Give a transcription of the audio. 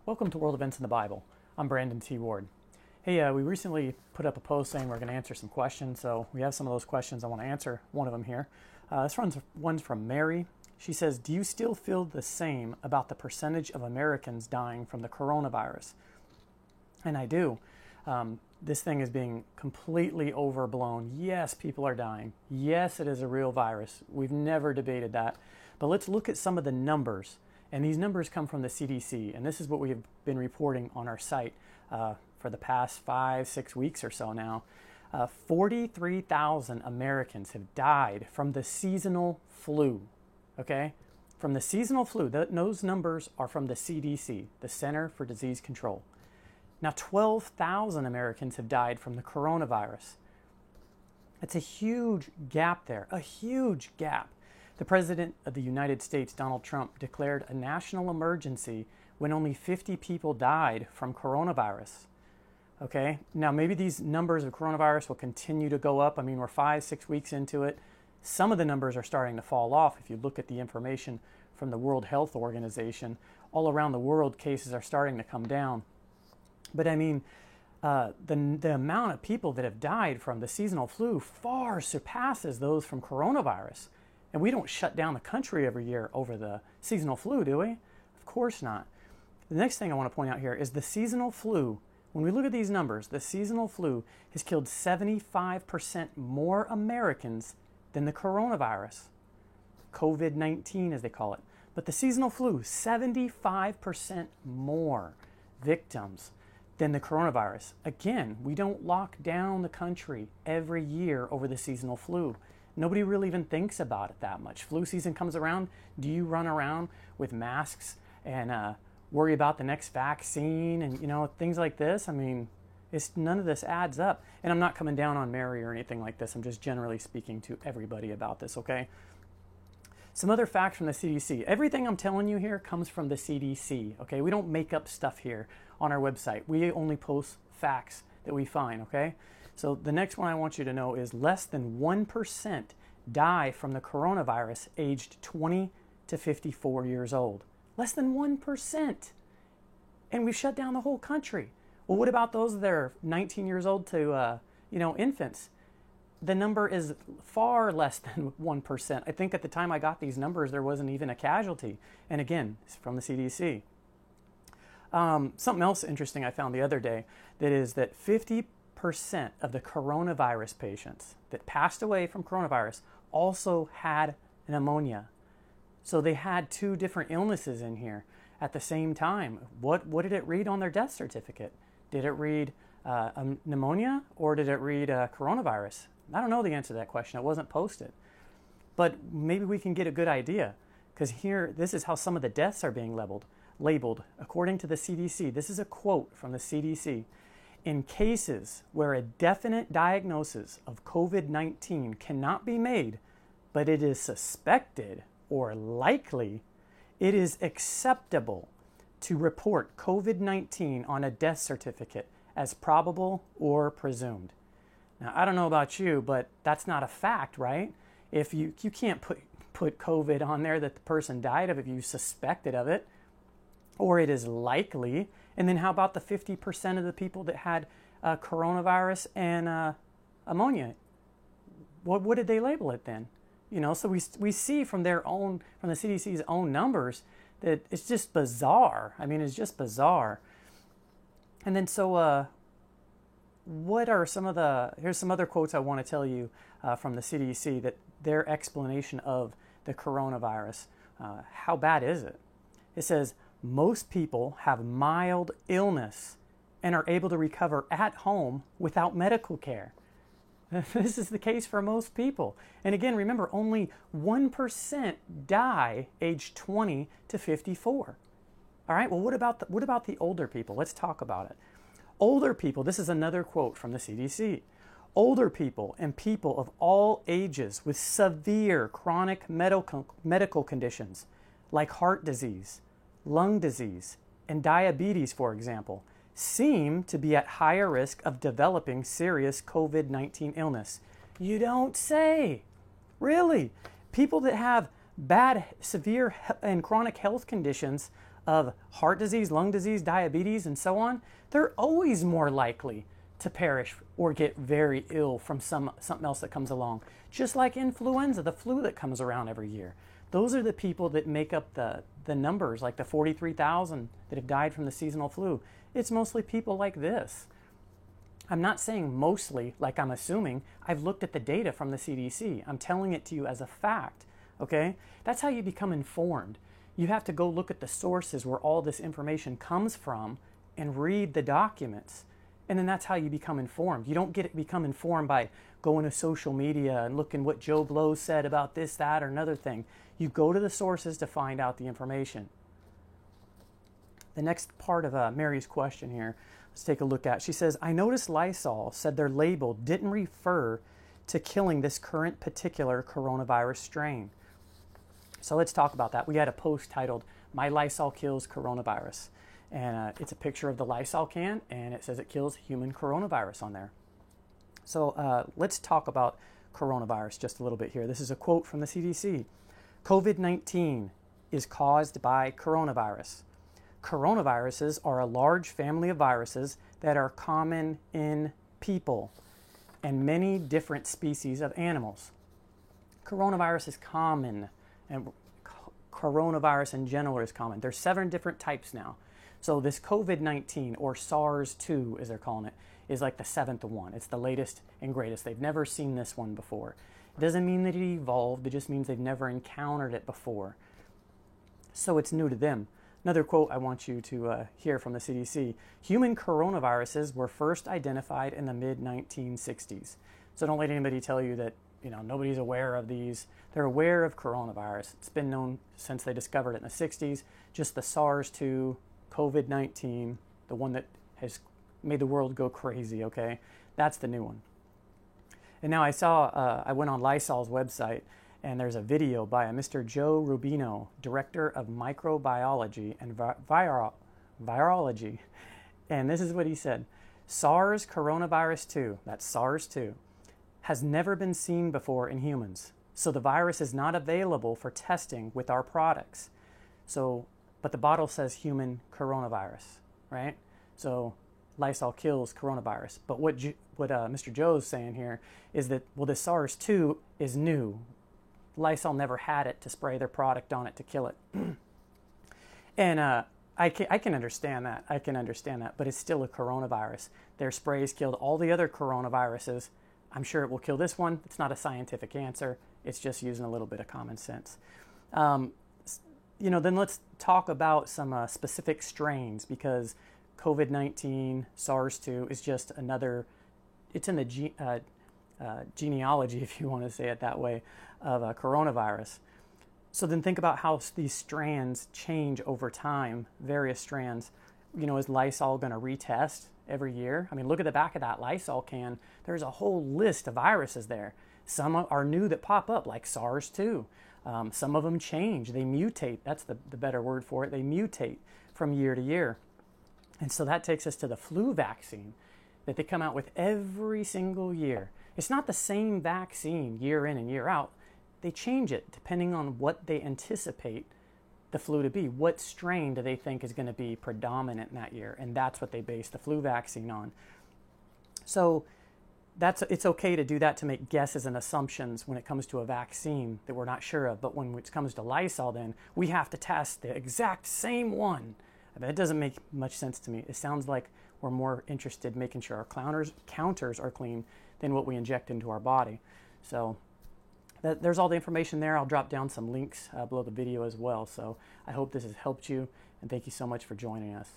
Welcome to World Events in the Bible. I'm Brandon T. Ward. Hey, we recently put up a post saying we're going to answer some questions, so we have some of those questions. I want to answer one of them here. One's from Mary. She says, do you still feel the same about the percentage of Americans dying from the coronavirus? And I do. This thing is being completely overblown. Yes, people are dying. Yes, it is a real virus. We've never debated that. But let's look at some of the numbers. And these numbers come from the CDC. And this is what we have been reporting on our site for the past 5-6 weeks or so now. 43,000 Americans have died from the seasonal flu. Okay? From the seasonal flu. Those numbers are from the CDC, the Center for Disease Control. Now, 12,000 Americans have died from the coronavirus. It's a huge gap there, a huge gap. The President of the United States, Donald Trump, declared a national emergency when only 50 people died from coronavirus. Okay, now maybe these numbers of coronavirus will continue to go up. I mean, we're 5-6 weeks into it. Some of the numbers are starting to fall off. If you look at the information from the World Health Organization, all around the world, cases are starting to come down. But I mean, the amount of people that have died from the seasonal flu far surpasses those from coronavirus. And we don't shut down the country every year over the seasonal flu, do we? Of course not. The next thing I want to point out here is the seasonal flu. When we look at these numbers, the seasonal flu has killed 75% more Americans than the coronavirus. COVID-19, as they call it. But the seasonal flu, 75% more victims than the coronavirus. Again, we don't lock down the country every year over the seasonal flu. Nobody really even thinks about it that much. Flu season comes around. Do you run around with masks and worry about the next vaccine and things like this? I mean, none of this adds up. And I'm not coming down on Mary or anything like this. I'm just generally speaking to everybody about this, okay? Some other facts from the CDC. Everything I'm telling you here comes from the CDC, okay? We don't make up stuff here on our website. We only post facts that we find, okay? So the next one I want you to know is less than 1% die from the coronavirus aged 20 to 54 years old. Less than 1%. And we've shut down the whole country. Well, what about those that are 19 years old to, infants? The number is far less than 1%. I think at the time I got these numbers, there wasn't even a casualty. And again, it's from the CDC. Something else interesting I found the other day, that is that 50% of the coronavirus patients that passed away from coronavirus also had pneumonia. So they had two different illnesses in here at the same time. What did it read on their death certificate? Did it read pneumonia or did it read coronavirus? I don't know the answer to that question. It wasn't posted. But maybe we can get a good idea, because here, this is how some of the deaths are being labeled. According to the CDC, this is a quote from the CDC. In cases where a definite diagnosis of COVID-19 cannot be made, but it is suspected or likely, it is acceptable to report COVID-19 on a death certificate as probable or presumed. Now, I don't know about you, but that's not a fact, right? If you can't put COVID on there that the person died of if you suspected of it, or it is likely. And then how about the 50% of the people that had coronavirus and ammonia? What did they label it then? So we see from the CDC's own numbers that it's just bizarre. I mean, it's just bizarre. And then what are here's some other quotes I want to tell you from the CDC, that their explanation of the coronavirus. How bad is it? It says, most people have mild illness and are able to recover at home without medical care. This is the case for most people. And again, remember, only 1% die aged 20 to 54. All right, well, what about the older people? Let's talk about it. Older people, this is another quote from the CDC. Older people and people of all ages with severe chronic medical conditions like heart disease, lung disease, and diabetes, for example, seem to be at higher risk of developing serious COVID-19 illness. You don't say. Really? People that have bad, severe, and chronic health conditions of heart disease, lung disease, diabetes, and so on, they're always more likely to perish or get very ill from something else that comes along. Just like influenza, the flu that comes around every year. Those are the people that make up the numbers, like the 43,000 that have died from the seasonal flu. It's mostly people like this. I'm not saying mostly, like I'm assuming. I've looked at the data from the CDC. I'm telling it to you as a fact, okay? That's how you become informed. You have to go look at the sources where all this information comes from and read the documents. And then that's how you become informed. You don't become informed by going to social media and looking what Joe Blow said about this, that, or another thing. You go to the sources to find out the information. The next part of Mary's question here, let's take a look at. She says, I noticed Lysol said their label didn't refer to killing this current particular coronavirus strain. So let's talk about that. We had a post titled, My Lysol Kills Coronavirus. And it's a picture of the Lysol can, and it says it kills human coronavirus on there. So let's talk about coronavirus just a little bit here. This is a quote from the CDC. COVID-19 is caused by coronavirus. Coronaviruses are a large family of viruses that are common in people and many different species of animals. Coronavirus is common, and coronavirus in general is common. There's 7 different types now. So this COVID-19, or SARS-2 as they're calling it, is like the 7th one. It's the latest and greatest. They've never seen this one before. It doesn't mean that it evolved. It just means they've never encountered it before. So it's new to them. Another quote I want you to hear from the CDC. Human coronaviruses were first identified in the mid-1960s. So don't let anybody tell you that nobody's aware of these. They're aware of coronavirus. It's been known since they discovered it in the 60s. Just the SARS-2, COVID-19, the one that has made the world go crazy, okay? That's the new one. And now I went on Lysol's website, and there's a video by a Mr. Joe Rubino, Director of Microbiology and Virology. And this is what he said. SARS coronavirus 2, that's SARS-2, has never been seen before in humans. So the virus is not available for testing with our products. But the bottle says human coronavirus, right? So Lysol kills coronavirus. But what Mr. Joe's saying here is that, well, the SARS-2 is new. Lysol never had it to spray their product on it to kill it. And I can understand that. I can understand that. But it's still a coronavirus. Their sprays killed all the other coronaviruses. I'm sure it will kill this one. It's not a scientific answer. It's just using a little bit of common sense. Then let's talk about some specific strains, because COVID-19, SARS-2 is just another, it's in the genealogy, if you want to say it that way, of a coronavirus. So then think about how these strands change over time, various strands. Is Lysol going to retest every year? I mean, look at the back of that Lysol can. There's a whole list of viruses there. Some are new that pop up, like SARS-2. Some of them change. They mutate. That's the better word for it. They mutate from year to year. And so that takes us to the flu vaccine that they come out with every single year. It's not the same vaccine year in and year out. They change it depending on what they anticipate the flu to be. What strain do they think is going to be predominant in that year? And that's what they base the flu vaccine on. So it's okay to do that, to make guesses and assumptions when it comes to a vaccine that we're not sure of. But when it comes to Lysol, then we have to test the exact same one. I mean, it doesn't make much sense to me. It sounds like we're more interested in making sure our counters are clean than what we inject into our body. So there's all the information there. I'll drop down some links below the video as well. So I hope this has helped you, and thank you so much for joining us.